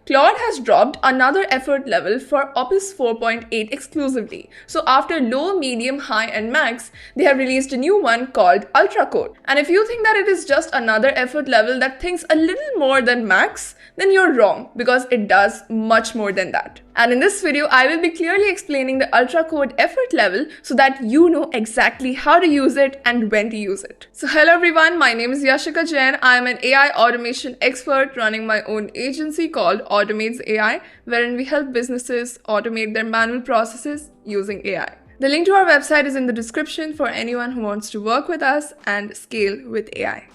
Claude has dropped another effort level for Opus 4.8 exclusively. So after low, medium, high and max, they have released a new one called Ultracode. And if you think that it is just another effort level that thinks a little more than max, then you're wrong, because it does much more than that. And in this video, I will be clearly explaining the Ultracode effort level so that you know exactly how to use it and when to use it. So hello everyone, my name is Yashica Jain. I am an AI automation expert running my own agency called Automates AI, wherein we help businesses automate their manual processes using AI. The link to our website is in the description for anyone who wants to work with us and scale with AI.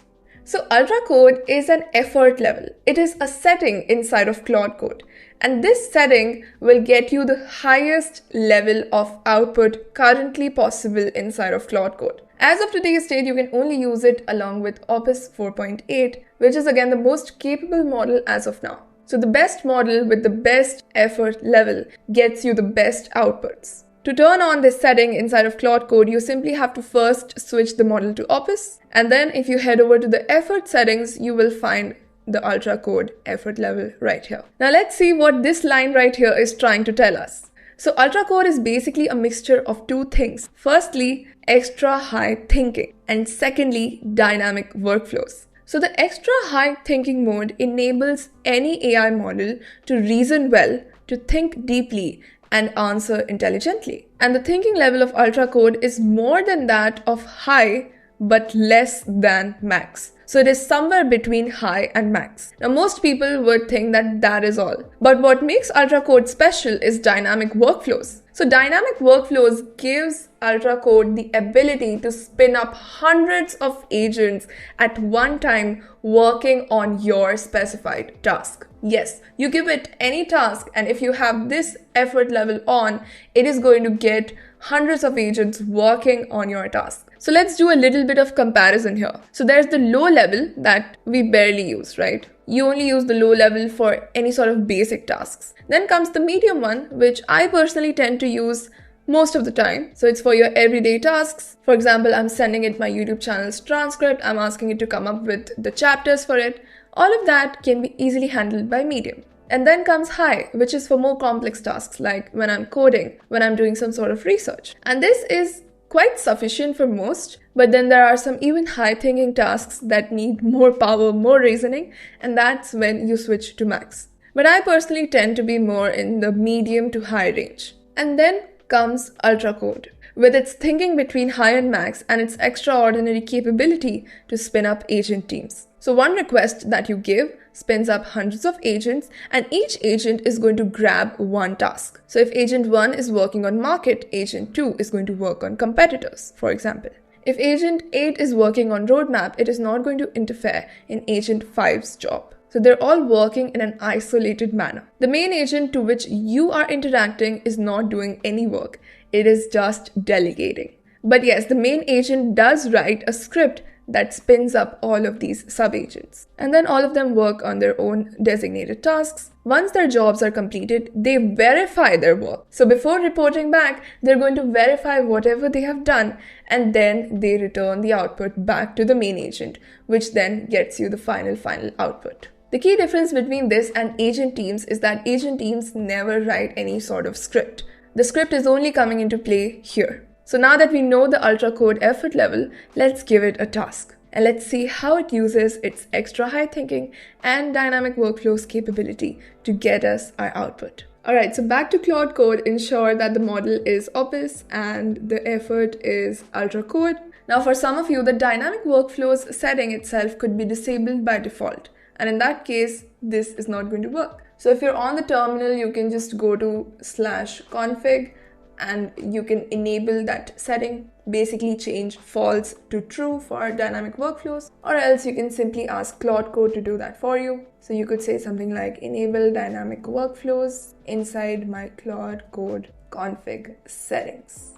So Ultracode is an effort level. It is a setting inside of Claude Code. And this setting will get you the highest level of output currently possible inside of Claude Code. As of today's date, you can only use it along with Opus 4.8, which is again the most capable model as of now. So the best model with the best effort level gets you the best outputs. To turn on this setting inside of Claude Code, you simply have to first switch the model to Opus. And then if you head over to the effort settings, you will find the Ultracode effort level right here. Now let's see what this line right here is trying to tell us. So Ultracode is basically a mixture of two things. Firstly, extra high thinking, and secondly, dynamic workflows. So the extra high thinking mode enables any AI model to reason well, to think deeply, and answer intelligently. And the thinking level of Ultracode is more than that of high, but less than max. So it is somewhere between high and max. Now most people would think that that is all. But what makes Ultracode special is dynamic workflows. So dynamic workflows gives Ultracode the ability to spin up hundreds of agents at one time working on your specified task. Yes, you give it any task, and if you have this effort level on, it is going to get hundreds of agents working on your task. So let's do a little bit of comparison here. So there's the low level that we barely use, right? You only use the low level for any sort of basic tasks. Then comes the medium one, which I personally tend to use most of the time. So it's for your everyday tasks. For example, I'm sending it my YouTube channel's transcript. I'm asking it to come up with the chapters for it. All of that can be easily handled by medium. And then comes high, which is for more complex tasks, like when I'm coding, when I'm doing some sort of research. And this is quite sufficient for most, but then there are some even high thinking tasks that need more power, more reasoning, and that's when you switch to max. But I personally tend to be more in the medium to high range. And then comes Ultracode, with its thinking between high and max and its extraordinary capability to spin up agent teams. So one request that you give spins up hundreds of agents, and each agent is going to grab one task. So if agent 1 is working on market, agent 2 is going to work on competitors, for example. If agent 8 is working on roadmap, it is not going to interfere in agent 5's job. So they're all working in an isolated manner. The main agent to which you are interacting is not doing any work. It is just delegating. But yes, the main agent does write a script that spins up all of these sub-agents. And then all of them work on their own designated tasks. Once their jobs are completed, they verify their work. So before reporting back, they're going to verify whatever they have done, and then they return the output back to the main agent, which then gets you the final output. The key difference between this and agent teams is that agent teams never write any sort of script. The script is only coming into play here. So now that we know the Ultracode effort level, let's give it a task. And let's see how it uses its extra high thinking and dynamic workflows capability to get us our output. Alright, so back to Claude Code, ensure that the model is Opus and the effort is Ultracode. Now for some of you, the dynamic workflows setting itself could be disabled by default. And in that case, this is not going to work. So if you're on the terminal, you can just go to /config and you can enable that setting, basically change false to true for dynamic workflows, or else you can simply ask Claude Code to do that for you. So you could say something like enable dynamic workflows inside my Claude Code config settings.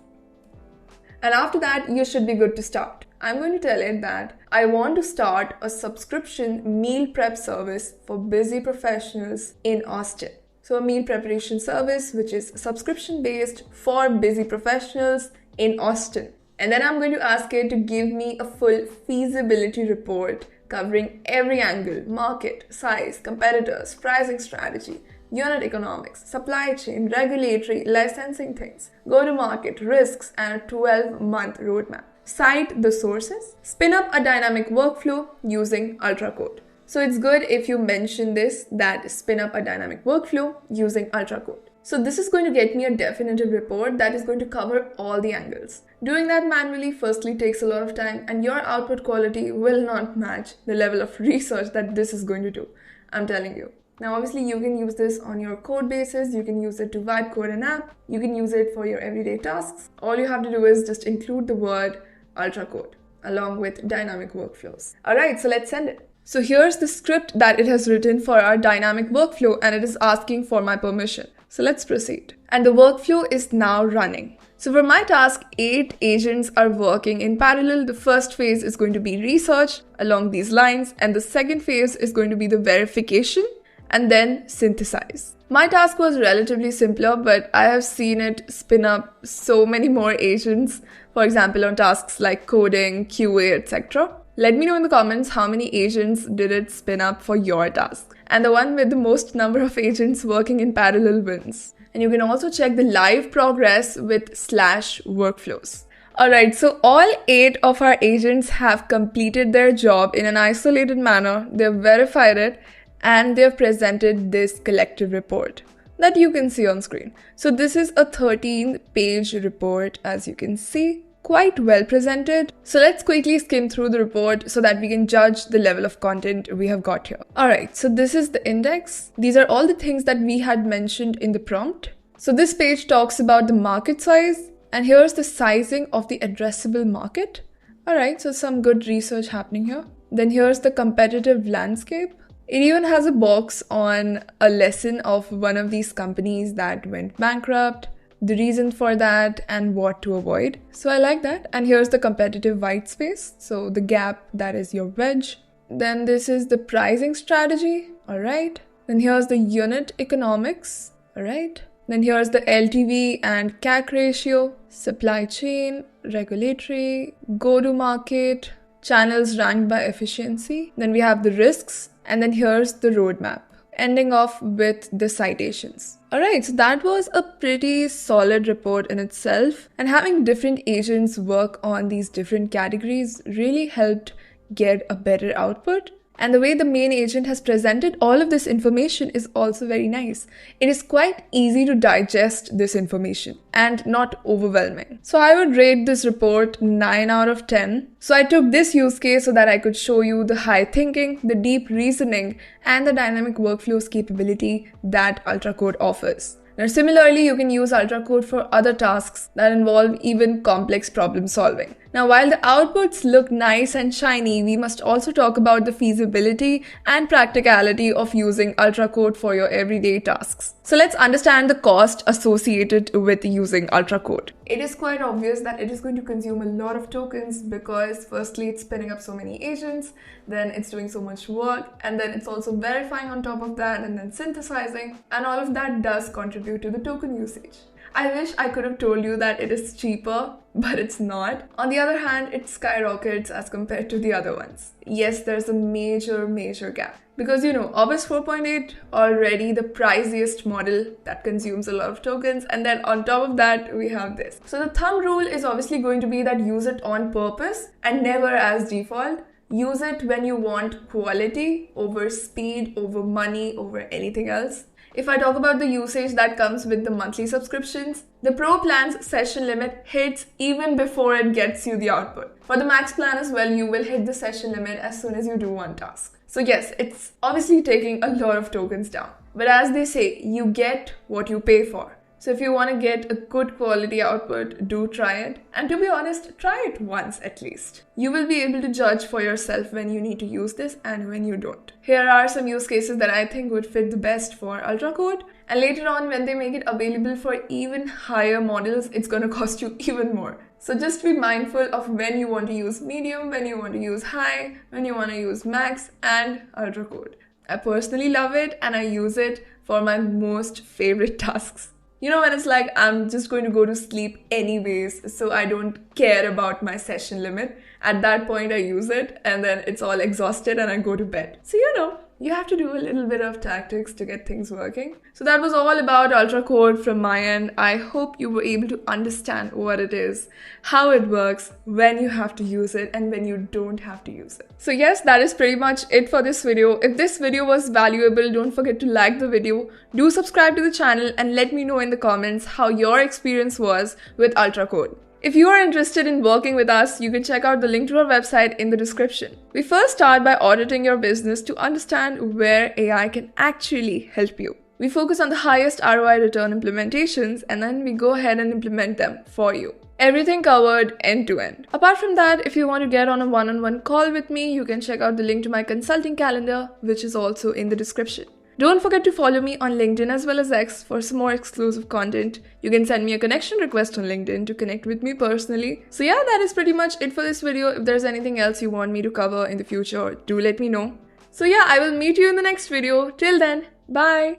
And after that, you should be good to start. I'm going to tell it that I want to start a subscription meal prep service for busy professionals in Austin. So a meal preparation service which is subscription based for busy professionals in Austin. And then I'm going to ask it to give me a full feasibility report covering every angle: market, size, competitors, pricing strategy, unit economics, supply chain, regulatory, licensing things, go-to-market, risks, and a 12-month roadmap. Cite the sources. Spin up a dynamic workflow using Ultracode. So it's good if you mention this, that spin up a dynamic workflow using Ultracode. So this is going to get me a definitive report that is going to cover all the angles. Doing that manually firstly takes a lot of time, and your output quality will not match the level of research that this is going to do. I'm telling you. Now obviously you can use this on your code bases, you can use it to vibe code an app, you can use it for your everyday tasks. All you have to do is just include the word Ultracode along with dynamic workflows. Alright, so let's send it. So here's the script that it has written for our dynamic workflow, and it is asking for my permission. So let's proceed. And the workflow is now running. So for my task, 8 agents are working in parallel. The first phase is going to be research along these lines, and the second phase is going to be the verification and then synthesize. My task was relatively simpler, but I have seen it spin up so many more agents, for example, on tasks like coding, QA, etc. Let me know in the comments how many agents did it spin up for your task. And the one with the most number of agents working in parallel wins. And you can also check the live progress with /workflows. Alright, so all 8 of our agents have completed their job in an isolated manner. They've verified it, and they've presented this collective report that you can see on screen. So this is a 13-page report, as you can see. Quite well presented. So let's quickly skim through the report so that we can judge the level of content we have got here. Alright, so this is the index. These are all the things that we had mentioned in the prompt. So this page talks about the market size, and here's the sizing of the addressable market. Alright, so some good research happening here. Then here's the competitive landscape. It even has a box on a lesson of one of these companies that went bankrupt, the reason for that, and what to avoid. So I like that. And here's the competitive white space. So the gap, that is your wedge. Then this is the pricing strategy. All right. Then here's the unit economics. All right. Then here's the LTV and CAC ratio, supply chain, regulatory, go-to-market, channels ranked by efficiency. Then we have the risks. And then here's the roadmap, ending off with the citations. Alright, so that was a pretty solid report in itself, and having different agents work on these different categories really helped get a better output. And the way the main agent has presented all of this information is also very nice. It is quite easy to digest this information and not overwhelming. So I would rate this report 9 out of 10. So I took this use case so that I could show you the high thinking, the deep reasoning, and the dynamic workflows capability that Ultracode offers. Now, similarly, you can use Ultracode for other tasks that involve even complex problem solving. Now, while the outputs look nice and shiny, we must also talk about the feasibility and practicality of using Ultracode for your everyday tasks. So let's understand the cost associated with using Ultracode. It is quite obvious that it is going to consume a lot of tokens because firstly, it's spinning up so many agents, then it's doing so much work, and then it's also verifying on top of that, and then synthesizing, and all of that does contribute to the token usage. I wish I could have told you that it is cheaper, but it's not. On the other hand, it skyrockets as compared to the other ones. Yes, there's a major gap. Because Opus 4.8 already the priciest model that consumes a lot of tokens, and then on top of that, we have this. So the thumb rule is obviously going to be that use it on purpose and never as default. Use it when you want quality over speed, over money, over anything else. If I talk about the usage that comes with the monthly subscriptions, the Pro plan's session limit hits even before it gets you the output. For the Max plan as well, you will hit the session limit as soon as you do one task. So yes, it's obviously taking a lot of tokens down. But as they say, you get what you pay for. So if you want to get a good quality output, do try it. And to be honest, try it once at least. You will be able to judge for yourself when you need to use this and when you don't. Here are some use cases that I think would fit the best for Ultracode. And later on, when they make it available for even higher models, it's going to cost you even more. So just be mindful of when you want to use medium, when you want to use high, when you want to use max and Ultracode. I personally love it and I use it for my most favorite tasks. You know, when it's like I'm just going to go to sleep anyways, so I don't care about my session limit. At that point, I use it and then it's all exhausted and I go to bed. So, you know, you have to do a little bit of tactics to get things working. So that was all about Ultracode from my end. I hope you were able to understand what it is, how it works, when you have to use it, and when you don't have to use it. So yes, that is pretty much it for this video. If this video was valuable, don't forget to like the video, do subscribe to the channel, and let me know in the comments how your experience was with Ultracode. If you are interested in working with us, you can check out the link to our website in the description. We first start by auditing your business to understand where AI can actually help you. We focus on the highest ROI return implementations and then we go ahead and implement them for you. Everything covered end to end. Apart from that, if you want to get on a one-on-one call with me, you can check out the link to my consulting calendar, which is also in the description. Don't forget to follow me on LinkedIn as well as X for some more exclusive content. You can send me a connection request on LinkedIn to connect with me personally. So yeah, that is pretty much it for this video. If there's anything else you want me to cover in the future, do let me know. So yeah, I will meet you in the next video. Till then, bye!